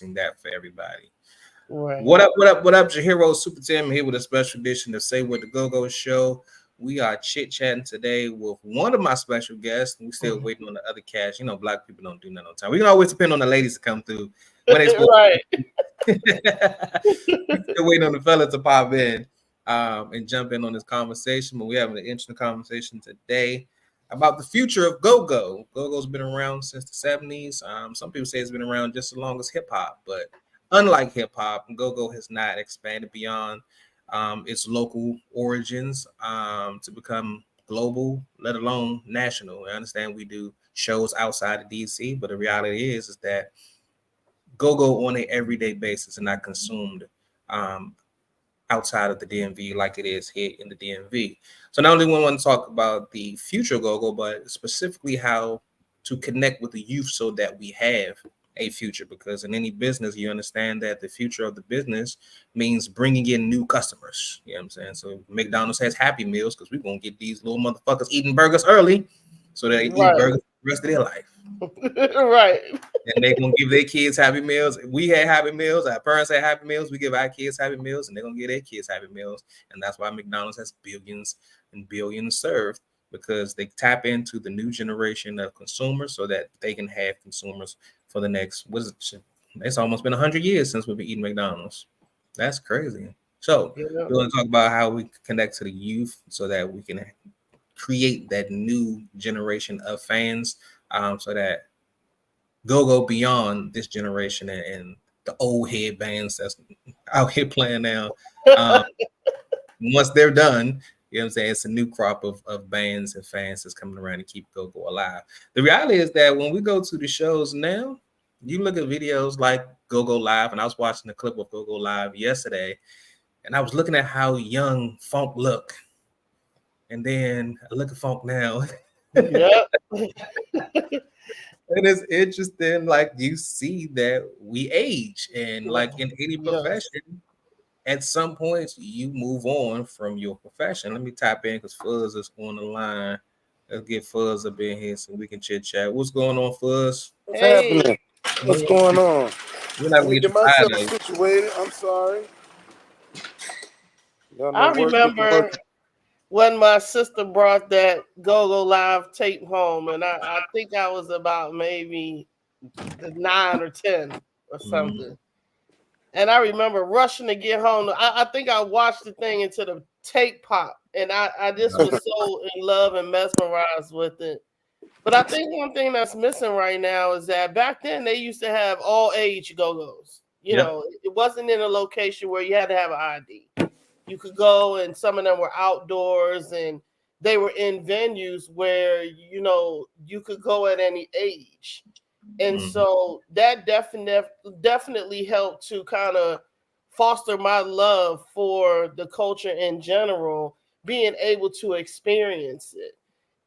that for everybody. Right. What up, what up, what up? It's your hero, Super Tim, here with a special edition of Say What the Go-Go Show. We are chit-chatting today with one of my special guests. We still waiting on the other cast. You know, black people don't do nothing on time. We can always depend on the ladies to come through when they supposed Right. to. We still waiting on the fellas to pop in and jump in on this conversation. But we're having an interesting conversation today about the future of go-go. Go-go's been around since the 70s. Some people say it's been around just as long as hip-hop, but unlike hip-hop, go-go has not expanded beyond its local origins to become global, let alone national. I understand we do shows outside of DC, but the reality is that go-go on an everyday basis and not consumed um, outside of the DMV like it is here in the DMV. So not only we want to talk about the future go-go, but specifically how to connect with the youth so that we have a future. Because in any business, you understand that the future of the business means bringing in new customers. You know what I'm saying? So McDonald's has Happy Meals because we're going to get these little motherfuckers eating burgers early so they eat Right. burgers the rest of their life. Right. And they gonna give their kids Happy Meals. We had Happy Meals. Our parents had Happy Meals. We give our kids Happy Meals, and they're gonna give their kids Happy Meals. And that's why McDonald's has billions and billions served because they tap into the new generation of consumers so that they can have consumers for the next. What is it? It's almost been 100 years since we've been eating McDonald's. That's crazy. So Yeah. we want to talk about how we connect to the youth so that we can create that new generation of fans, so that go beyond this generation and the old head bands that's out here playing now. Um, Once they're done, you know what I'm saying? It's a new crop of bands and fans that's coming around to keep go alive. The reality is that when we go to the shows now, you look at videos like Go Live, and I was watching the clip of Go Live yesterday, and I was looking at how young Funk look, and then I look at Funk now. Yep. It is interesting, like you see that we age, and like in any Yes. profession, at some points you move on from your profession. Let me tap in because Fuzz is on the line. Let's get Fuzz up in here so we can chit chat. What's going on, Fuzz? What's Hey. happening? What's going on? We're not Let gonna me get get you tired myself of it. situated. I'm sorry. Y'all know I work get the remember work. when my sister brought that Go Live tape home, and I think I was about maybe 9 or 10 or Mhm. something. And I remember rushing to get home. I think I watched the thing until the tape pop, and I just was so in love and mesmerized with it. But I think one thing that's missing right now is that back then they used to have all age go-go's. You Yeah. know, it wasn't in a location where you had to have an ID. You could go, and some of them were outdoors, and they were in venues where you could go at any age. And Mhm. so that definitely helped to kind of foster my love for the culture in general, being able to experience it.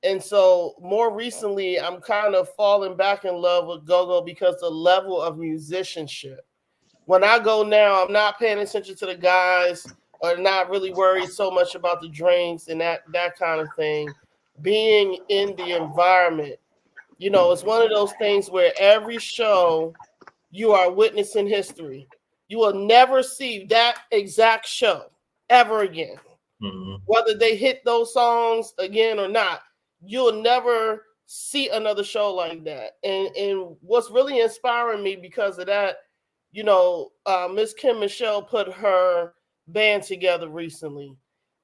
And so more recently, I'm kind of falling back in love with go-go because the level of musicianship. When I go now, I'm not paying attention to the guys or not really worried so much about the drinks and that kind of thing. Being in the environment, it's one of those things where every show you are witnessing history. You will never see that exact show ever again. Mhm. Whether they hit those songs again or not, you'll never see another show like that. And what's really inspiring me because of that, Miss Kim Michelle put her band together recently,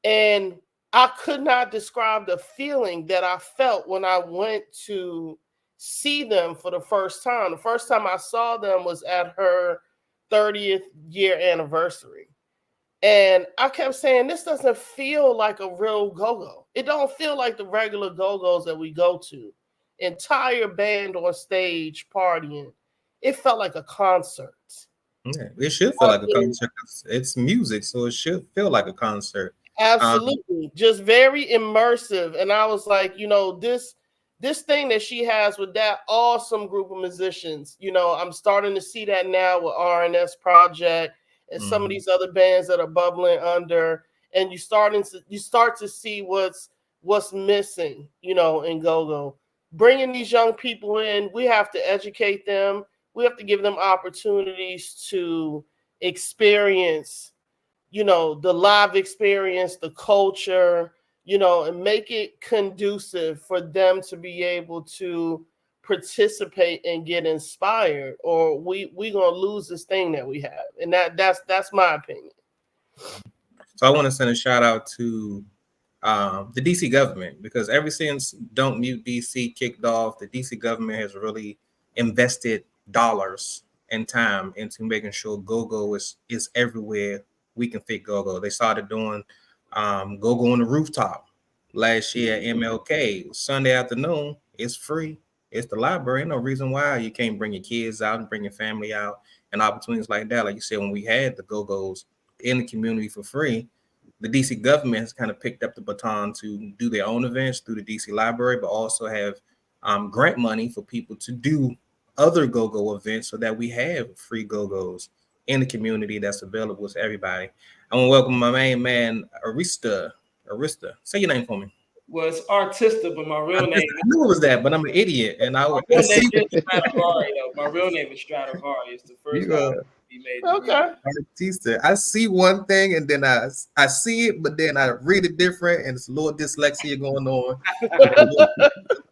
and I could not describe the feeling that I felt when I went to see them for the first time. The first time I saw them was at her 30th year anniversary. And I kept saying, this doesn't feel like a real go-go. It don't feel like the regular go-go's that we go to. Entire band on stage partying. It felt like a concert. Yeah, it should feel like a concert. It's music, so it should feel like a concert. Um, Absolutely. Just very immersive. And I was like, this thing that she has with that awesome group of musicians, I'm starting to see that now with RNS Project and some of mhm. these other bands that are bubbling under. And you start to see what's missing, in go-go. Bringing these young people in, we have to educate them. we have to give them opportunities to experience, you know, the live experience, the culture, you know, and make it conducive for them to be able to participate and get inspired, or we gonna lose this thing that we have. And that's my opinion. So I want to send a shout out to the DC government, because ever since Don't Mute DC kicked off, the DC government has really invested dollars and time into making sure go-go is everywhere we can fit go-go. They started doing go-go on the rooftop last year at MLK. Sunday afternoon, it's free. It's the library. No reason why you can't bring your kids out and bring your family out, and opportunities like that. Like you said, when we had the go-go's in the community for free, the DC government has kind of picked up the baton to do their own events through the DC library, but also have grant money for people to do other go-go events so that we have free go-go's in the community that's available to everybody. I want to welcome my main man, Arista. Say your name for me. Well, it's Artista, but my real name. I knew it was that, but I'm an idiot, and I see. Stradivari, though. My real name is Stradivari. It's the first time he made. Okay. Artista. I see one thing, and then I see it, but then I read it different, and it's a little dyslexia going on.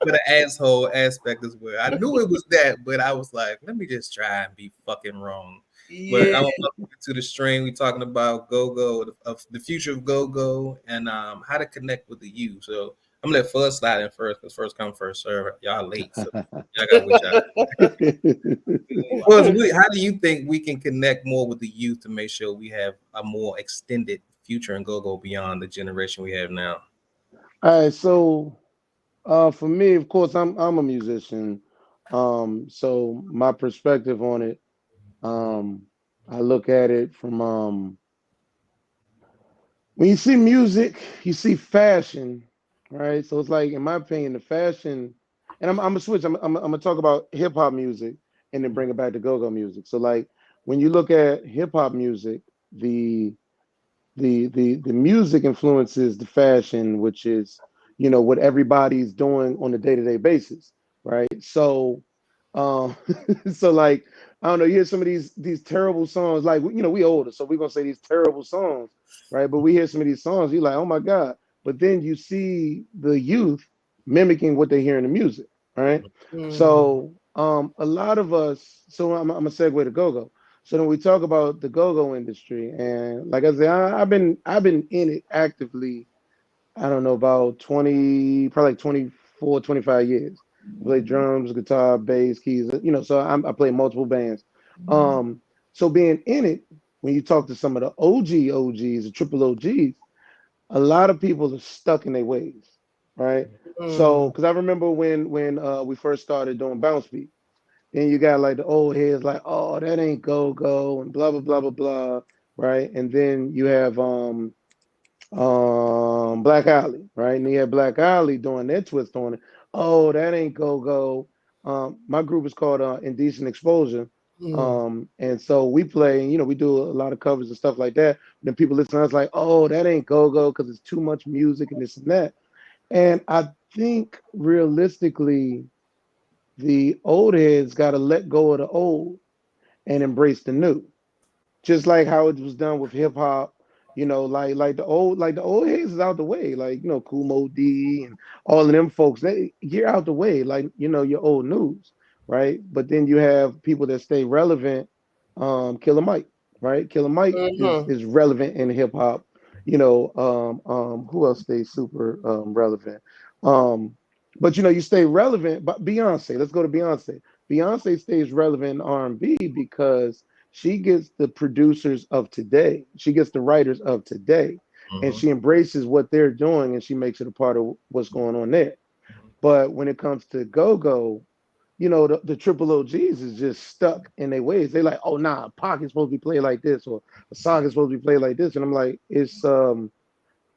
With an asshole aspect as well. I knew it was that, but I was like, let me just try and be fucking wrong. Yeah. But I want to get to the stream. We're talking about go-go, of the future of go-go, and how to connect with the youth. So I'm gonna let Fuzz slide in first, because first come, first serve. Y'all late, so y'all got what y'all. Fuzz, how do you think we can connect more with the youth to make sure we have a more extended future in go-go beyond the generation we have now? All right, so for me, of course, I'm a musician. So my perspective on it, I look at it from when you see music, you see fashion, right? So it's like, in my opinion, the fashion, and I'm gonna switch. I'm gonna talk about hip hop music and then bring it back to go-go music. So like, when you look at hip hop music, the music influences the fashion, which is, you know, what everybody's doing on a day-to-day basis, right? So so like, I don't know, you hear some of these terrible songs, like, you know, we older, so we're gonna say these terrible songs, right? But we hear some of these songs, you're like, oh my God. But then you see the youth mimicking what they hear in the music, right? So a lot of us, so I'm gonna segue to go-go. So then we talk about the go-go industry, and like I said, I've been in it actively, I don't know, about 20, probably like 24, 25 years. I play drums, guitar, bass, keys, you know, so I play multiple bands. So being in it, when you talk to some of the OGs, the triple OGs, a lot of people are stuck in their ways, right? So, because I remember when we first started doing bounce beat, then you got like the old heads like, oh, that ain't go-go and blah, blah, blah, blah, blah, right? And then you have Black Alley, right? And you have Black Alley doing their twist on it. Oh, that ain't go-go. My group is called Indecent Exposure. And so we play, you know, we do a lot of covers and stuff like that. Then people listen to us like, oh, that ain't go-go because it's too much music and this and that. And I think realistically, the old heads got to let go of the old and embrace the new. Just like how it was done with hip hop, you know, like the old heads is out the way, like, you know, Kool Moe Dee and all of them folks, you're out the way, like, you know, your old news, right? But then you have people that stay relevant, Killer Mike, right? Killer Mike is relevant in hip hop, you know. Who else stays super relevant? But you know, you stay relevant. But Beyonce, let's go to Beyonce. Beyonce stays relevant in R&B because she gets the producers of today. She gets the writers of today, and she embraces what they're doing, and she makes it a part of what's going on there. But when it comes to go-go, you know, the triple OGs is just stuck in their ways. They're like, oh, nah, Pac is supposed to be played like this, or a song is supposed to be played like this. And I'm like, it's, you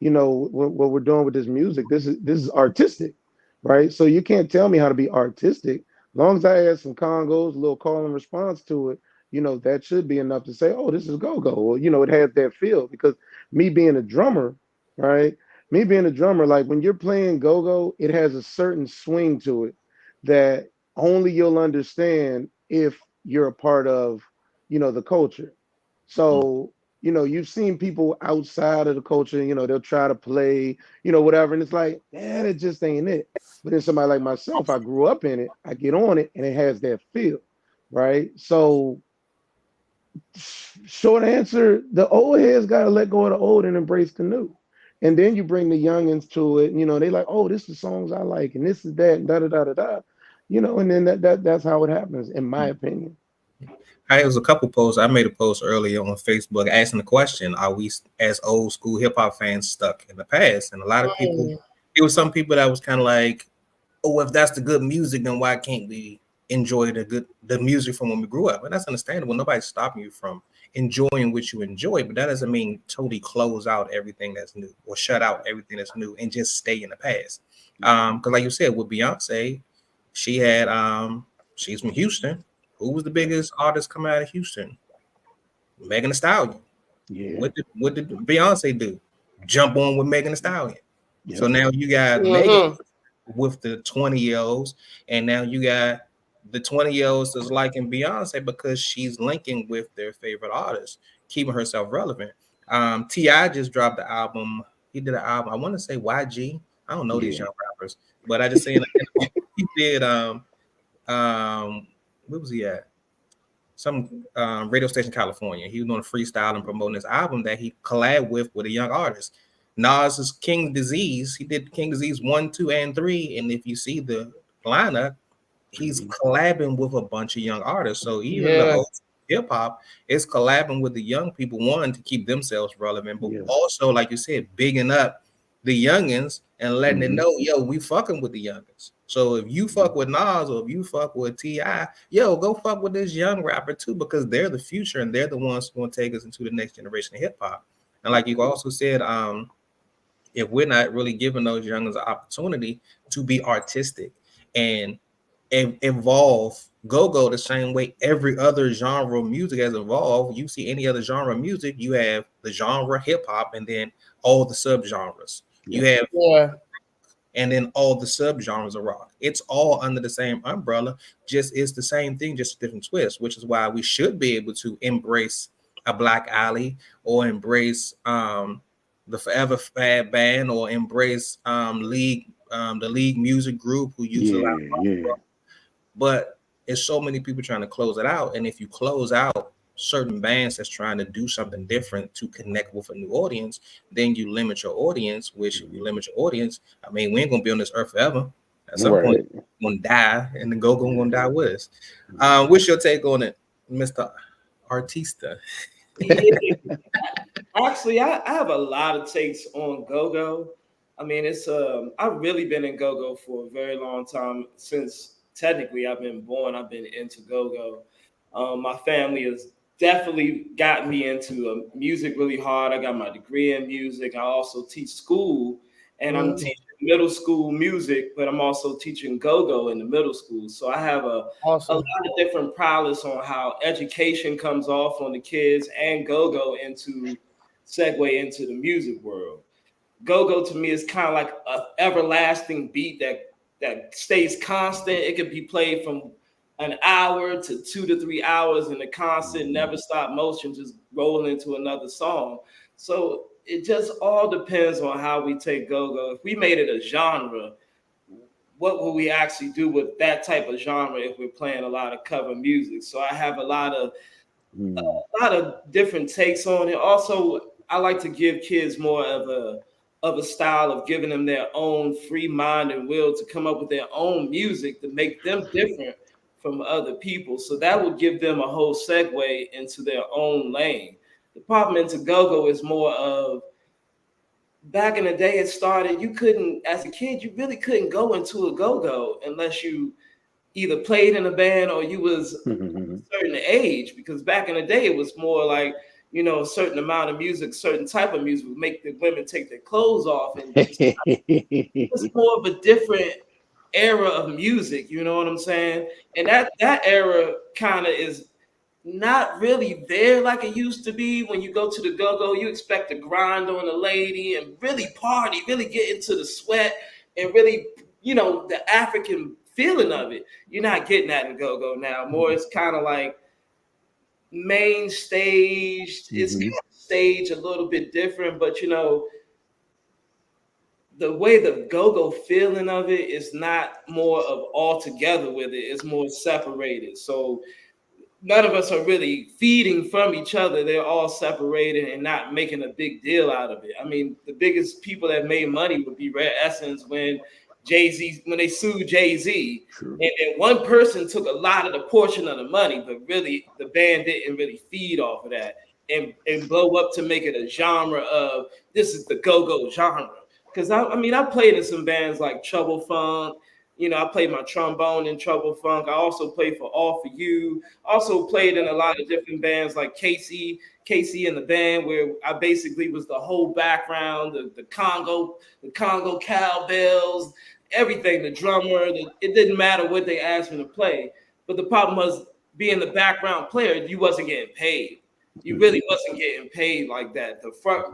know, what we're doing with this music, this is artistic, right? So you can't tell me how to be artistic. As long as I add some congos, a little call and response to it, you know, that should be enough to say, oh, this is go-go. Or, you know, it has that feel. Because me being a drummer, right? Me being a drummer, like when you're playing go-go, it has a certain swing to it that only you'll understand if you're a part of, the culture. So, you've seen people outside of the culture, they'll try to play, whatever. And it's like, man, it just ain't it. But then somebody like myself, I grew up in it, I get on it, and it has that feel, right? So, short answer, the old heads got to let go of the old and embrace the new. And then you bring the youngins to it, they like, oh, this is the songs I like, and this is that, and da da da da da, and then that's how it happens, in my opinion. There was a couple posts. I made a post earlier on Facebook asking the question, are we as old school hip hop fans stuck in the past? And a lot of people, it was some people that was kind of like, oh, if that's the good music, then why can't we enjoy the music from when we grew up? And that's understandable. Nobody's stopping you from enjoying what you enjoy, but that doesn't mean totally close out everything that's new or shut out everything that's new and just stay in the past. Because like you said, with Beyonce, she had she's from Houston. Who was the biggest artist coming out of Houston? Megan Thee Stallion. Yeah. What did Beyonce do? Jump on with Megan Thee Stallion. Yep. So now you got Megan with the 20-year-olds, and now you got the 20-year-olds that's liking Beyonce because she's linking with their favorite artists, keeping herself relevant. T.I. just dropped the album. He did an album. I want to say YG. I don't know these young rappers, but I just saying he did where was he at? Some radio station in California. He was doing a freestyle and promoting his album that he collabed with a young artist. Nas is King Disease. He did King Disease 1, 2, and 3. And if you see the lineup, he's collabing with a bunch of young artists. So even the old hip hop is collabing with the young people, one, to keep themselves relevant, but also, like you said, bigging up the youngins and letting it know, yo, we fucking with the youngins. So if you fuck with Nas or if you fuck with T.I., yo, go fuck with this young rapper too, because they're the future and they're the ones who are going to take us into the next generation of hip hop. And like you also said, if we're not really giving those youngins an opportunity to be artistic and evolve go-go the same way every other genre of music has evolved. You see any other genre of music, you have the genre hip hop and then all the subgenres. You have and then all the subgenres of rock. It's all under the same umbrella. Just it's the same thing, just a different twist, which is why we should be able to embrace a Black Alley or embrace the Forever Fab Band or embrace the League Music Group who use a lot of rock. But there's so many people trying to close it out. And if you close out certain bands that's trying to do something different to connect with a new audience, then you limit your audience, which if you limit your audience, I mean, we ain't going to be on this earth forever. At some point, we're going to die, and the go-go going to die with us. What's your take on it, Mr. Artista? Actually, I have a lot of takes on go-go. I mean, it's I've really been in go-go for a very long time. Since technically I've been born, I've been into go-go. My family has definitely got me into music really hard. I got my degree in music. I also teach school, and I'm teaching middle school music, but I'm also teaching go-go in the middle school. So I have a lot of different prowess on how education comes off on the kids and go-go segue into the music world. Go-go to me is kind of like an everlasting beat that stays constant. It can be played from an hour to 2 to 3 hours in a constant, never stop motion, just roll into another song. So it just all depends on how we take go-go. If we made it a genre, what will we actually do with that type of genre if we're playing a lot of cover music? So I have a lot of different takes on it. Also, I like to give kids more of a style of giving them their own free mind and will to come up with their own music to make them different from other people. So that would give them a whole segue into their own lane. The problem into go-go is more of, back in the day it started, you couldn't, as a kid, you really couldn't go into a go-go unless you either played in a band or you was a certain age, because back in the day it was more like, a certain amount of music, certain type of music would make the women take their clothes off. And it's more of a different era of music, you know what I'm saying? And that era kind of is not really there like it used to be. When you go to the go-go, you expect to grind on a lady and really party, really get into the sweat and really, the African feeling of it. You're not getting that in go-go now. More it's kind of like main staged. It's kind of staged a little bit different, but you know, the way the go-go feeling of it is not more of all together with it. It's more separated. So none of us are really feeding from each other. They're all separated and not making a big deal out of it. I mean, the biggest people that made money would be Rare Essence when they sued Jay-Z. And then one person took a lot of the portion of the money, but really the band didn't really feed off of that and blow up to make it a genre of this is the go-go genre. Because I played in some bands like Trouble Funk. You know, I played my trombone in Trouble Funk. I also played for All For You. Also played in a lot of different bands like Casey and the Band, where I basically was the whole background, the Congo cowbells, everything, the drummer. It didn't matter what they asked me to play. But the problem was being the background player, you wasn't getting paid. You really wasn't getting paid like that. The front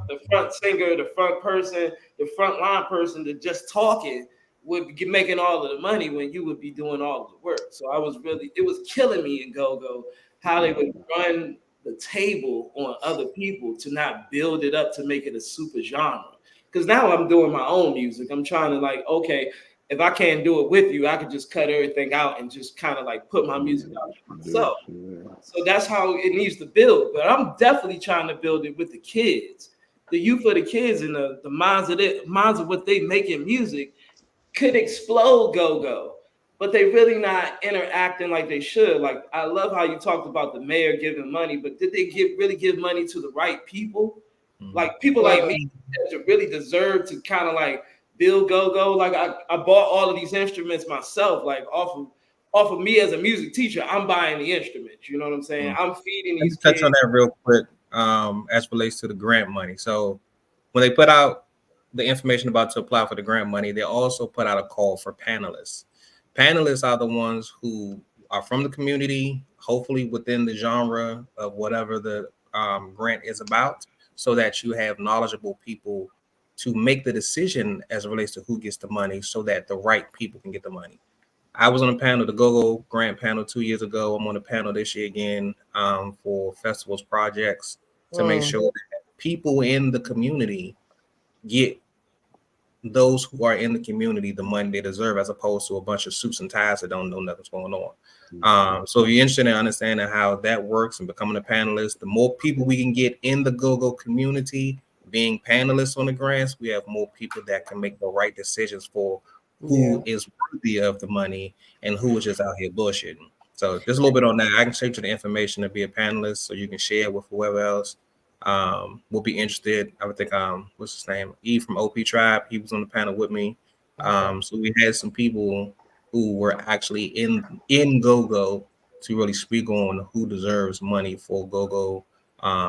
singer, the front person, the front line person that just talking would be making all of the money when you would be doing all of the work. So it was killing me in go-go how they would run the table on other people to not build it up to make it a super genre. Because now I'm doing my own music. I'm trying to like, okay, if I can't do it with you, I could just cut everything out and just kind of like put my music out for myself. So that's how it needs to build. But I'm definitely trying to build it with the kids, the youth of the kids, and the minds of what they make in music could explode go-go, but they really not interacting like they should. Like, I love how you talked about the mayor giving money, but did they really give money to the right people? Like people like me that really deserve to kind of like build go-go. Like I bought all of these instruments myself, like off of me as a music teacher. I'm buying the instruments. You know what I'm saying? I'm feeding these kids. Touch on that real quick as relates to the grant money. So when they put out the information about to apply for the grant money, they also put out a call for panelists. Panelists are the ones who are from the community, hopefully within the genre of whatever the grant is about, so that you have knowledgeable people to make the decision as it relates to who gets the money so that the right people can get the money. I was on a panel, the Go-Go grant panel 2 years ago. I'm on a panel this year again for festivals projects to make sure that people in the community get those who are in the community the money they deserve, as opposed to a bunch of suits and ties that don't know nothing's going on. So if you're interested in understanding how that works and becoming a panelist, the more people we can get in the Go-Go community being panelists on the grants, we have more people that can make the right decisions for who is worthy of the money and who is just out here bullshitting. So just a little bit on that. I can show you the information to be a panelist so you can share with whoever else will be interested. I would think what's his name? E from OP Tribe. He was on the panel with me. So we had some people who were actually in Go-Go to really speak on who deserves money for Go-Go,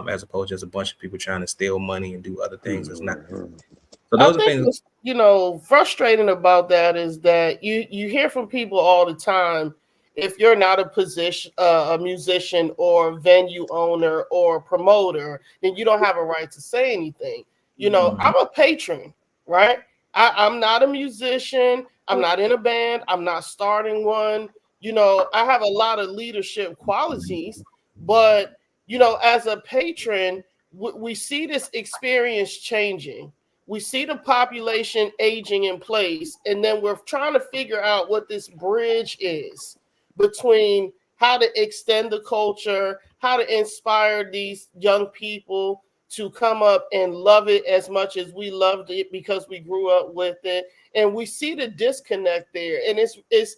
as opposed to just a bunch of people trying to steal money and do other things. It's not. So those are things. What's, you know, frustrating about that is that you hear from people all the time. If you're not a musician or venue owner or promoter, then you don't have a right to say anything. You know, I'm a patron, right? I'm not a musician. I'm not in a band. I'm not starting one. You know, I have a lot of leadership qualities, but, you know, as a patron, we see this experience changing. We see the population aging in place, and then we're trying to figure out what this bridge is between how to extend the culture, how to inspire these young people to come up and love it as much as we loved it because we grew up with it. And we see the disconnect there. And it's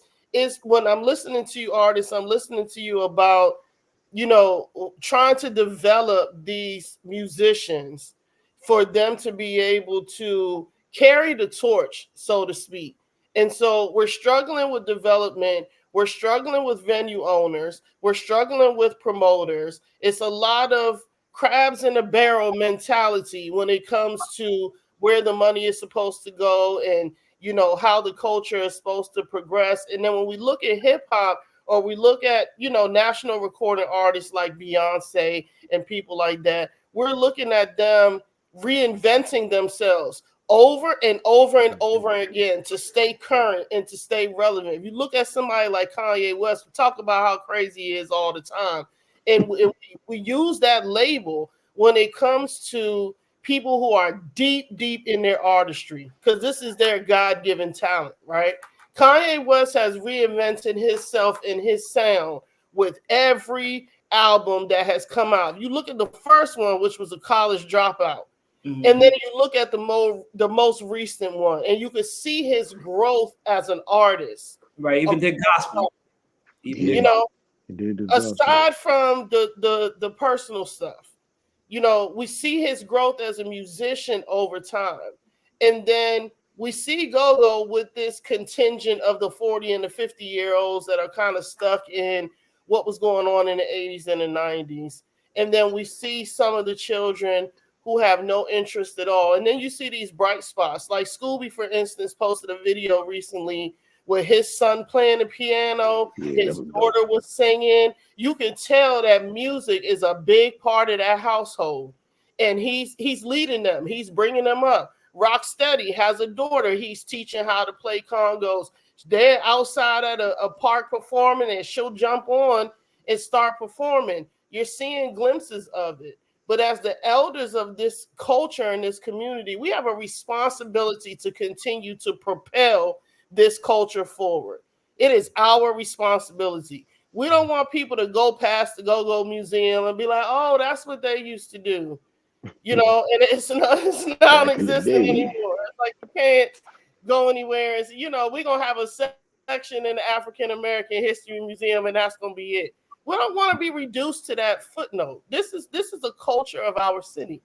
when I'm listening to you, artists, I'm listening to you about, you know, trying to develop these musicians for them to be able to carry the torch, so to speak. And so we're struggling with development. We're struggling with venue owners. We're struggling with promoters. It's a lot of crabs in a barrel mentality when it comes to where the money is supposed to go and, you know, how the culture is supposed to progress. And then when we look at hip hop, or we look at, you know, national recording artists like Beyonce and people like that, we're looking at them reinventing themselves. over and over and over again to stay current and to stay relevant. If you look at somebody like Kanye West, we talk about how crazy he is all the time. And we use that label when it comes to people who are deep in their artistry, because this is their God-given talent, right? Kanye West has reinvented himself and his sound with every album that has come out. You look at the first one, which was A College Dropout. Mm-hmm. And then you look at the most recent one, and you can see his growth as an artist. Right, even did gospel. You know, aside from the personal stuff, you know, we see his growth as a musician over time. And then we see Go-Go with this contingent of the 40 and the 50-year-olds that are kind of stuck in what was going on in the 80s and the 90s. And then we see some of the children who have no interest at all. And then you see these bright spots. Like Scooby, for instance, posted a video recently with his son playing the piano, his daughter was singing. You can tell that music is a big part of that household. And he's leading them. He's bringing them up. Rocksteady has a daughter. He's teaching how to play congos. They're outside at a park performing, and she'll jump on and start performing. You're seeing glimpses of it. But as the elders of this culture and this community, we have a responsibility to continue to propel this culture forward. It is our responsibility. We don't want people to go past the Go-Go Museum and be like, oh, that's what they used to do. You know, and it's non-existent anymore. It's like you can't go anywhere. And, you know, we're going to have a section in the African American History Museum, and that's going to be it. We don't want to be reduced to that footnote. This is a culture of our city.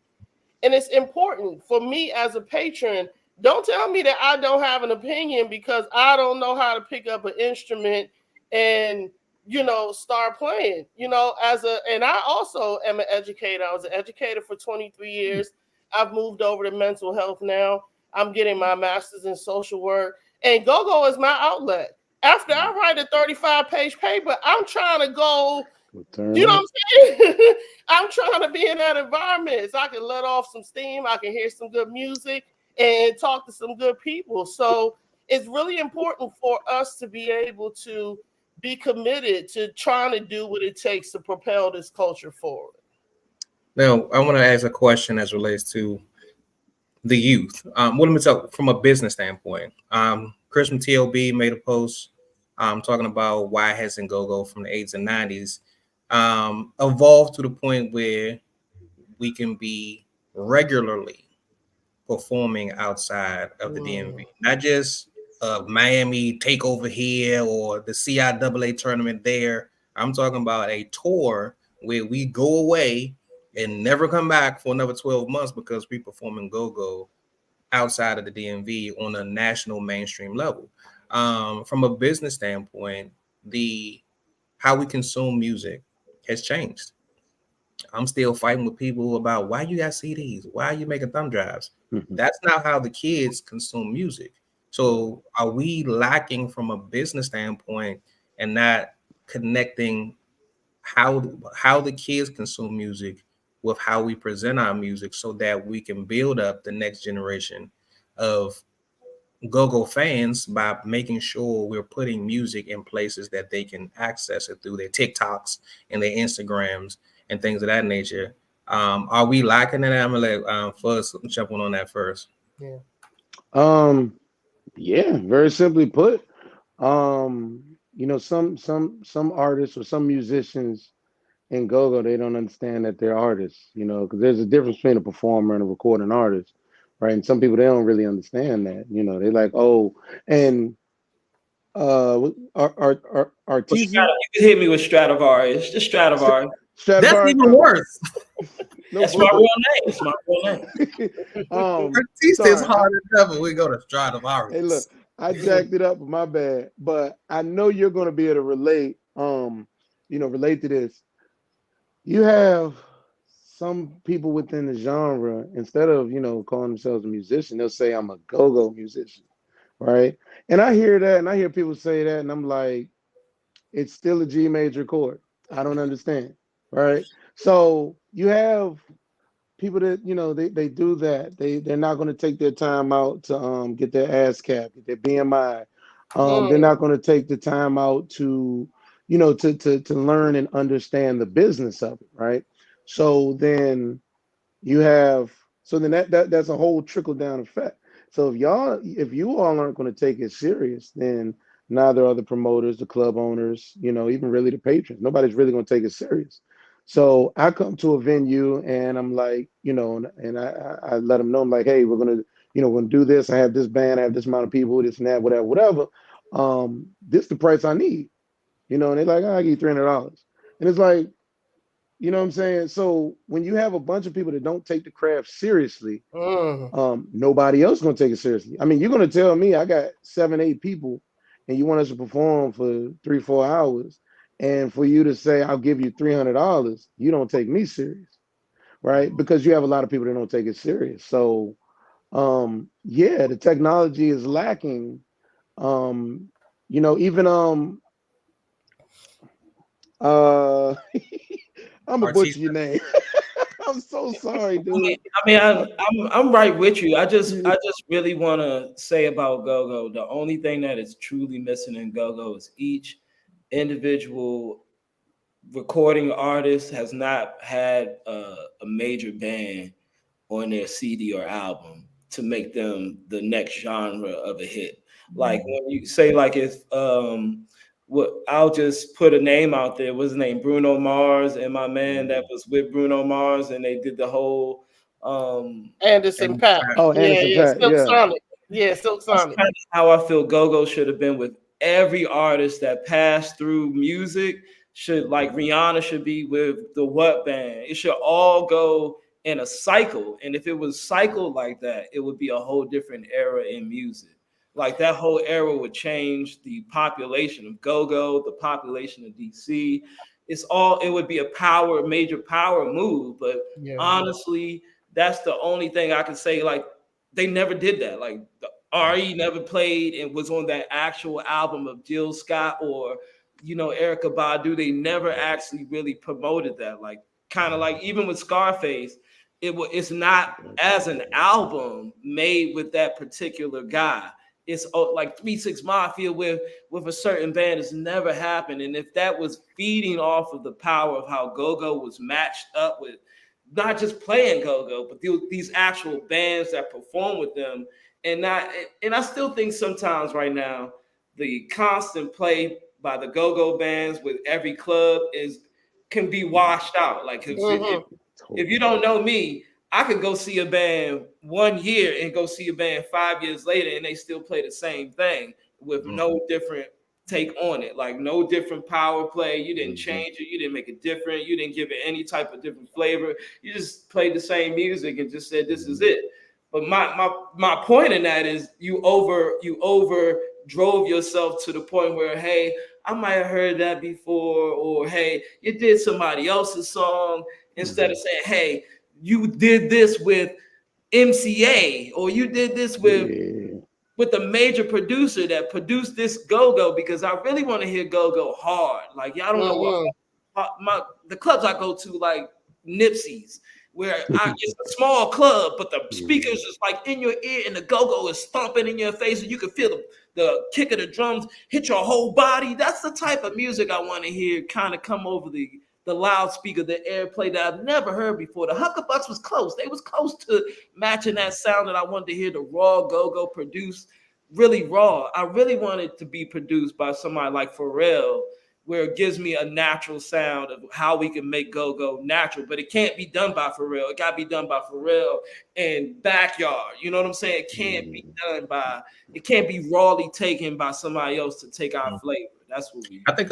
And it's important for me as a patron. Don't tell me that I don't have an opinion because I don't know how to pick up an instrument and, you know, start playing, you know, and I also am an educator. I was an educator for 23 years. I've moved over to mental health now. I'm getting my master's in social work, and Go-Go is my outlet. After I write a 35-page paper, I'm trying to go, you know what I'm saying? I'm trying to be in that environment so I can let off some steam. I can hear some good music and talk to some good people. So it's really important for us to be able to be committed to trying to do what it takes to propel this culture forward. Now, I want to ask a question as relates to the youth. Let me talk from a business standpoint. Chris from TLB made a post talking about why hasn't Go-Go from the 80s and 90s evolved to the point where we can be regularly performing outside of the DMV, not just Miami takeover here or the CIAA tournament there. I'm talking about a tour where we go away and never come back for another 12 months because we performing Go-Go outside of the DMV on a national mainstream level. From a business standpoint, how we consume music has changed. I'm still fighting with people about why you got CDs, why are you making thumb drives? That's not how the kids consume music. So are we lacking from a business standpoint and not connecting how the kids consume music with how we present our music so that we can build up the next generation of Go-Go fans by making sure we're putting music in places that they can access it through their TikToks and their Instagrams and things of that nature. Are we lacking in that? I'm gonna let Fuzz jump on that first. Yeah, very simply put. You know, some artists or some musicians in Go-Go, they don't understand that they're artists, you know, because there's a difference between a performer and a recording artist, right? And some people, they don't really understand that, you know, they're like, oh, and our you can hit me with Stradivarius, just Stradivarius. That's even worse. That's my real name. It's my real name. Artista is hard as ever. We go to Stradivarius. Hey, look, I jacked it up, my bad. But I know you're going to be able to relate. Relate to this. You have some people within the genre, instead of calling themselves a musician, they'll say I'm a go-go musician, right? And I hear that, and I hear people say that, and I'm like, it's still a G major chord. I don't understand, right? So you have people that they do that. They're not going to take their time out to get their ASCAP, get their BMI. They're not going to take the time out to to learn and understand the business of it, right? So then that's a whole trickle down effect. So if you all aren't going to take it serious, then neither are the promoters, the club owners, even really the patrons. Nobody's really going to take it serious. So I come to a venue and I'm like, and I let them know, I'm like, hey, we're gonna do this. I have this band, I have this amount of people, this and that, whatever. This the price I need, and they're like, I'll give you $300. And it's like, you know what I'm saying? So when you have a bunch of people that don't take the craft seriously, nobody else gonna take it seriously. I mean, you're gonna tell me I got 7, 8 people, and you want us to perform for 3, 4 hours, and for you to say I'll give you $300, you don't take me serious, right? Because you have a lot of people that don't take it serious. So, yeah, the technology is lacking. Even I'm gonna butcher your name. I'm so sorry, dude. I'm right with you. I just really want to say about go-go, the only thing that is truly missing in go-go is each individual recording artist has not had a major band on their CD or album to make them the next genre of a hit. Like when you say, like, if I'll just put a name out there. What's his name? Bruno Mars, and my man that was with Bruno Mars, and they did the whole Anderson .Paak. Oh, Anderson .Paak. Silk Yeah. Sonic. Yeah, Silk Sonic. That's kind of how I feel go-go should have been with every artist that passed through music. Like Rihanna should be with the What Band. It should all go in a cycle. And if it was cycled like that, it would be a whole different era in music. Like that whole era would change the population of go-go, the population of DC. It would be a major power move. But honestly, that's the only thing I can say. Like, they never did that. Like, RE never played and was on that actual album of Jill Scott or Erykah Badu. They never actually really promoted that. Like, kind of like even with Scarface, it's not as an album made with that particular guy. It's like 3 6 Mafia with a certain band has never happened. And if that was feeding off of the power of how go-go was matched up with not just playing go-go, but these actual bands that perform with them, and I still think sometimes right now the constant play by the go-go bands with every club can be washed out. Like if you don't know me, I could go see a band 1 year and go see a band 5 years later, and they still play the same thing with no different take on it. Like no different power play. You didn't change it. You didn't make it different. You didn't give it any type of different flavor. You just played the same music and just said, this is it. But my point in that is you over drove yourself to the point where, hey, I might have heard that before, or hey, you did somebody else's song instead of saying, hey, you did this with MCA, or you did this with a major producer that produced this go-go, because I really want to hear go-go hard. Like, y'all don't know what the clubs I go to, like Nipsey's, where it's a small club, but the speakers is like in your ear and the go-go is stomping in your face and you can feel the kick of the drums hit your whole body. That's the type of music I want to hear kind of come over the loudspeaker, the airplay that I've never heard before. The Huckabucks was close. They was close to matching that sound that I wanted to hear the raw go-go produced, really raw. I really wanted to be produced by somebody like Pharrell, where it gives me a natural sound of how we can make go-go natural, but it can't be done by Pharrell. It got to be done by Pharrell and Backyard. You know what I'm saying? It can't be rawly taken by somebody else to take our flavor. That's what I think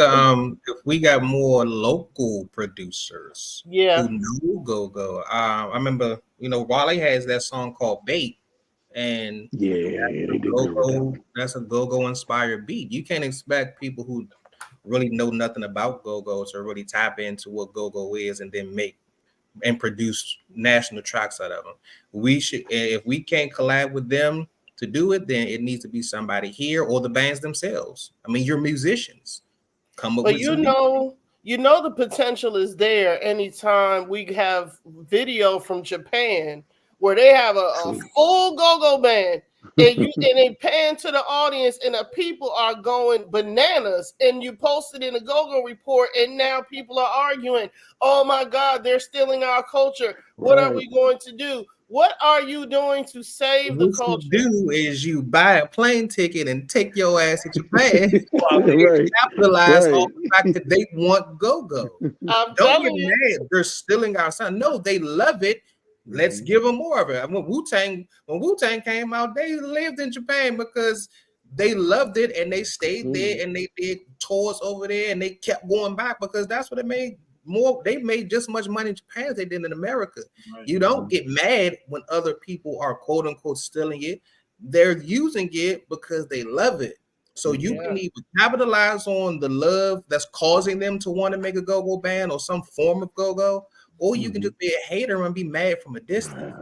if we got more local producers who know go-go. I remember, Wale has that song called Bait, and that's a go-go inspired beat. You can't expect people who really know nothing about go-go to really tap into what go-go is and then make and produce national tracks out of them. We should, if we can't collab with them to do it, then it needs to be somebody here or the bands themselves. I mean, you're musicians. Come up with you know the potential is there anytime we have video from Japan where they have a full go-go band and they pan to the audience and the people are going bananas, and you post it in a go-go report, and now people are arguing, oh my God, they're stealing our culture. What are we going to do? What are you doing to save the culture? What you do is you buy a plane ticket and take your ass to Japan while they capitalize on the fact that they want go-go. Don't get mad. They're stealing our sound. No, they love it. Let's give them more of it. When Wu-Tang came out, they lived in Japan because they loved it and they stayed there and they did tours over there and they kept going back because that's what it made. They made just as much money in Japan as they did in America. Right. You don't get mad when other people are quote unquote stealing it. They're using it because they love it. So you can either capitalize on the love that's causing them to want to make a go-go band or some form of go-go, or you can just be a hater and be mad from a distance.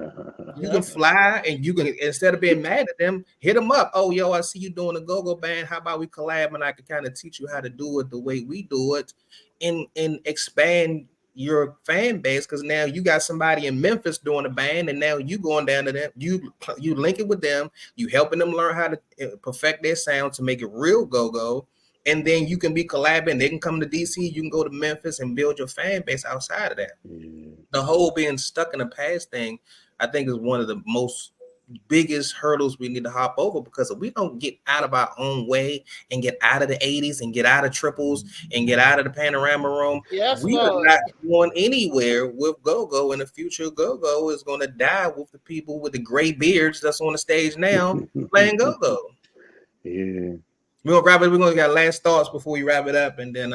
You can fly and you can, instead of being mad at them, hit them up. Oh, yo, I see you doing a go-go band. How about we collab and I can kind of teach you how to do it the way we do it and expand your fan base, because now you got somebody in Memphis doing a band and now you going down to them, you link it with them, you helping them learn how to perfect their sound to make it real go-go. And then you can be collabing. They can come to DC. You can go to Memphis and build your fan base outside of that. The whole being stuck in the past thing, I think, is one of the most biggest hurdles we need to hop over, because if we don't get out of our own way and get out of the 80s and get out of triples and get out of the panorama room, we are not going anywhere with go-go. In the future, go-go is going to die with the people with the gray beards that's on the stage now playing go-go. Yeah. We're gonna wrap it. We're gonna got last thoughts before we wrap it up, and then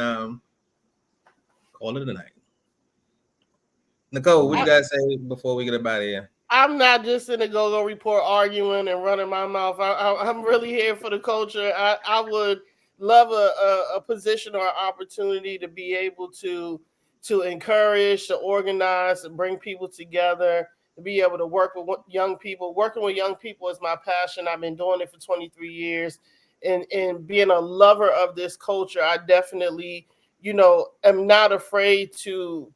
call it a night. Nicole, what you guys say before we get up out of here? I'm not just in the go-go report arguing and running my mouth. I'm really here for the culture. I would love a position or an opportunity to be able to encourage, to organize, to bring people together, to be able to work with young people. Working with young people is my passion. I've been doing it for 23 years. And being a lover of this culture, I definitely, am not afraid to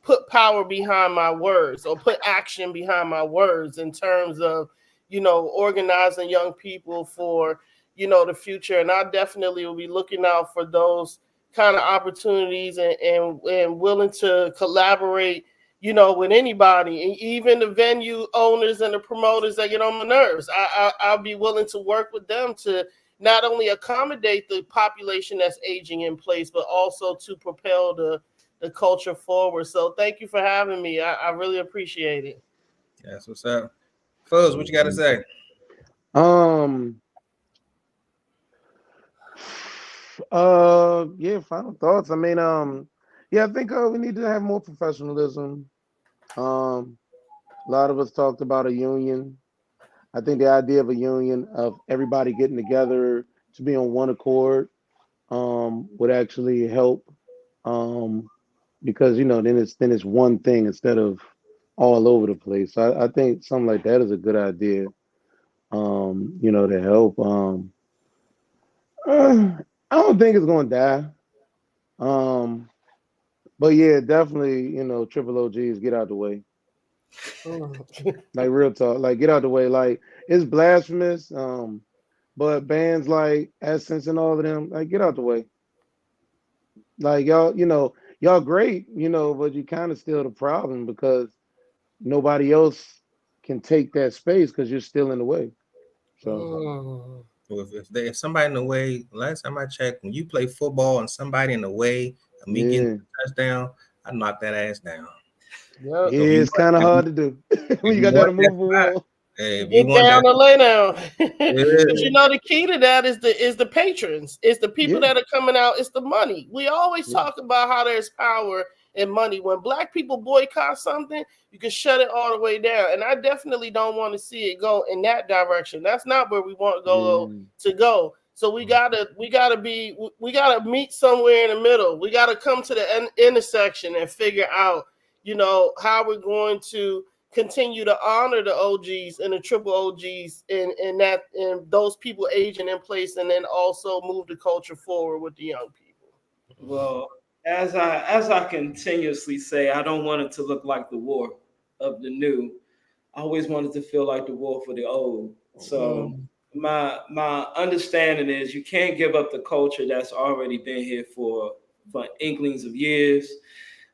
put power behind my words or put action behind my words in terms of, organizing young people for, the future. And I definitely will be looking out for those kind of opportunities and willing to collaborate, with anybody, and even the venue owners and the promoters that get on my nerves. I'll be willing to work with them to not only accommodate the population that's aging in place, but also to propel the culture forward. So thank you for having me. I really appreciate it. That's what's up. Fuzz, what you got to say? Final thoughts. I mean, I think we need to have more professionalism. A lot of us talked about a union. I think the idea of a union, of everybody getting together to be on one accord, would actually help. Because then it's one thing instead of all over the place. I think something like that is a good idea. To help. I don't think it's gonna die. But yeah, definitely, triple OGs, get out the way. Like, real talk, like, get out the way. Like, it's blasphemous. But bands like Essence and all of them, like, get out the way. Like, y'all great, but you kind of still the problem because nobody else can take that space because you're still in the way. So if somebody in the way, last time I checked, when you play football and somebody in the way of me getting a touchdown, I knock that ass down. Yeah, it's kind of hard to do when you got that immovable wall. Hey, get down or lay down. But the key to that is the patrons. It's the people that are coming out. It's the money. We always talk about how there's power in money. When Black people boycott something, you can shut it all the way down. And I definitely don't want to see it go in that direction. That's not where we want to go. So we gotta meet somewhere in the middle. We gotta come to the intersection and figure out, how we're going to continue to honor the OGs and the triple OGs and those people aging in place, and then also move the culture forward with the young people. Well, as I continuously say, I don't want it to look like the war of the new. I always wanted to feel like the war for the old. So my understanding is you can't give up the culture that's already been here for inklings of years.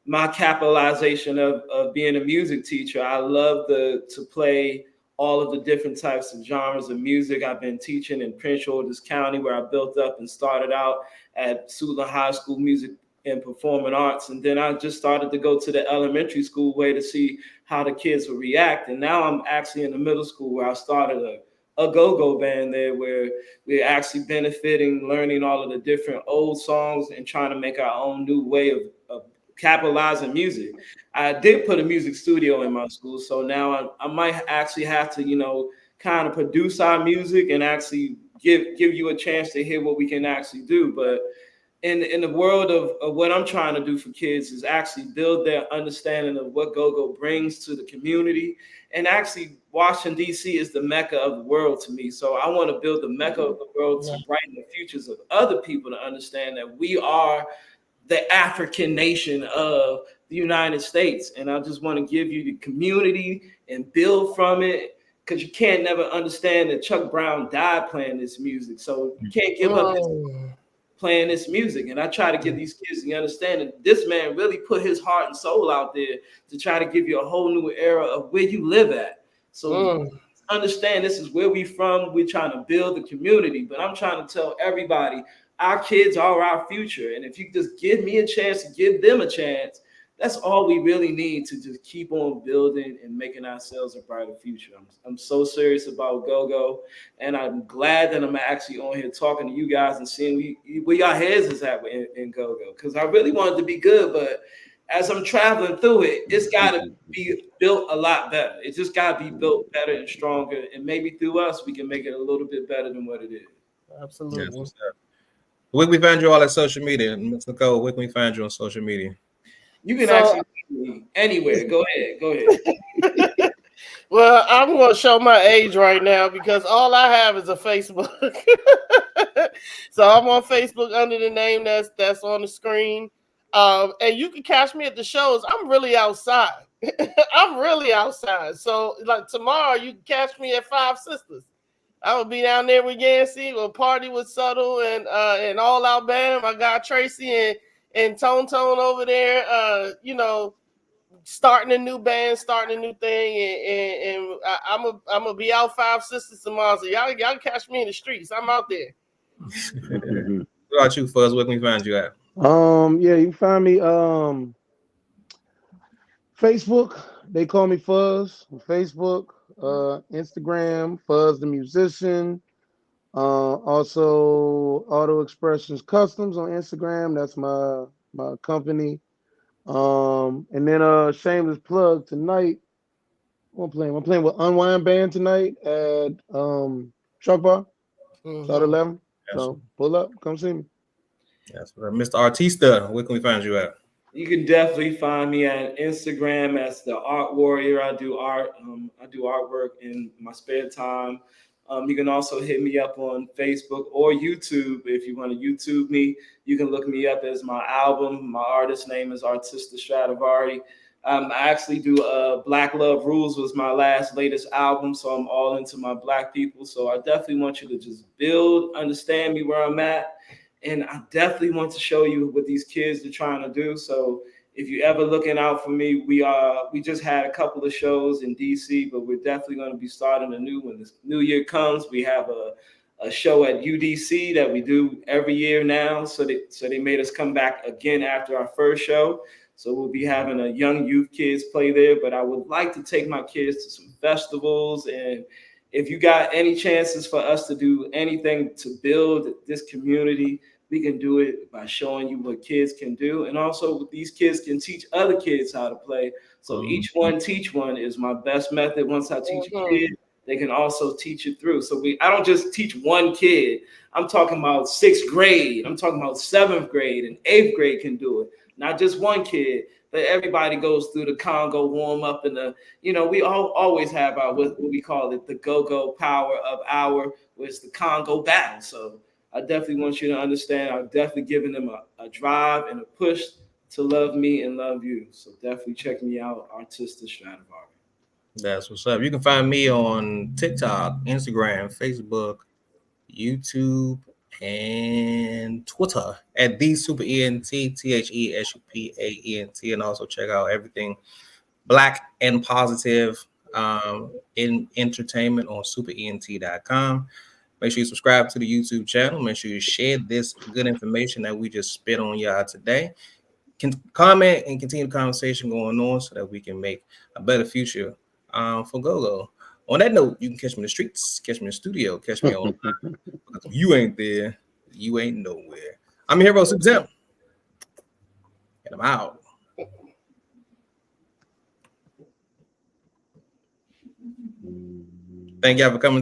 My capitalization of being a music teacher, I love to play all of the different types of genres of music. I've been teaching in Prince George's County, where I built up and started out at Suitland High School Music and Performing Arts. And then I just started to go to the elementary school way to see how the kids would react. And now I'm actually in the middle school, where I started a go-go band there, where we're actually benefiting, learning all of the different old songs and trying to make our own new way of capitalizing music. I did put a music studio in my school, so now I might actually have to, kind of produce our music and actually give you a chance to hear what we can actually do. But in the world of what I'm trying to do for kids is actually build their understanding of what go-go brings to the community. And actually, Washington, D.C. is the Mecca of the world to me. So I want to build the Mecca of the world to brighten the futures of other people, to understand that we are the African nation of the United States. And I just want to give you the community and build from it, because you can't never understand that Chuck Brown died playing this music. So you can't give up playing this music. And I try to give these kids the understanding that this man really put his heart and soul out there to try to give you a whole new era of where you live at. So understand, this is where we from. We're trying to build the community, but I'm trying to tell everybody our kids are our future. And if you just give me a chance to give them a chance, that's all we really need to just keep on building and making ourselves a brighter future. I'm so serious about go-go, and I'm glad that I'm actually on here talking to you guys and seeing where your heads is at in go-go, because I really wanted to be good, but as I'm traveling through it, it's got to be built a lot better. It just got to be built better and stronger, and maybe through us, we can make it a little bit better than what it is. Absolutely. Yes, where can we find you all at social media? Ms. Nicole, where can we find you on social media? You can actually find me anywhere. Go ahead. Well, I'm going to show my age right now, because all I have is a Facebook. So I'm on Facebook under the name that's on the screen. And you can catch me at the shows. I'm really outside. I'm really outside. So like tomorrow, you can catch me at Five Sisters. I will be down there with Yancy. We'll party with Subtle and All Out Band. I got Tracy and Tone over there. Starting a new band, starting a new thing, and I'm gonna be out Five Sisters tomorrow. So y'all can catch me in the streets. I'm out there. What about you, Fuzz? Where can we find you at? Yeah, you can find me Facebook. They call me Fuzz on Facebook. Instagram, Fuzz the Musician. Also Auto Expressions Customs on Instagram. That's my company. And then shameless plug tonight. I'm playing with Unwind Band tonight at Truck Bar. Start 11. Yes. So pull up, come see me. Yes, Mr. Artista, where can we find you at? You can definitely find me at Instagram as the Art Warrior. I do art. I do artwork in my spare time. You can also hit me up on Facebook or YouTube. If you want to YouTube me, you can look me up as my album. My artist name is Artista Stradivari. I actually do Black Love Rules was my latest album, so I'm all into my Black people. So I definitely want you to just build, understand me where I'm at. And I definitely want to show you what these kids are trying to do. So if you're ever looking out for me, we just had a couple of shows in DC, but we're definitely going to be starting a new one. This new year comes, we have a show at UDC that we do every year now. So they made us come back again after our first show. So we'll be having a young youth kids play there. But I would like to take my kids to some festivals. And if you got any chances for us to do anything to build this community, we can do it by showing you what kids can do. And also these kids can teach other kids how to play. So each one teach one is my best method. Once I teach a kid, they can also teach it through. So I don't just teach one kid. I'm talking about 6th grade. I'm talking about 7th grade and 8th grade can do it. Not just one kid, but everybody goes through the Congo warm up and we always have our, what we call it, the go-go power of hour, where it's the Congo battle. So I definitely want you to understand, I've definitely given them a drive and a push to love me and love you. So definitely check me out, Artista Stradivari. That's what's up. You can find me on TikTok, Instagram, Facebook, YouTube, and Twitter at the Super ENT, TheSupaEnt, and also check out everything Black and Positive in entertainment on superent.com. Make sure you subscribe to the YouTube channel. Make sure you share this good information that we just spit on y'all today. Can comment and continue the conversation going on so that we can make a better future for GoGo. On that note, you can catch me in the streets, catch me in the studio, catch me online. Because if you ain't there, you ain't nowhere. I'm your hero, Super Tim. And I'm out. Thank y'all for coming.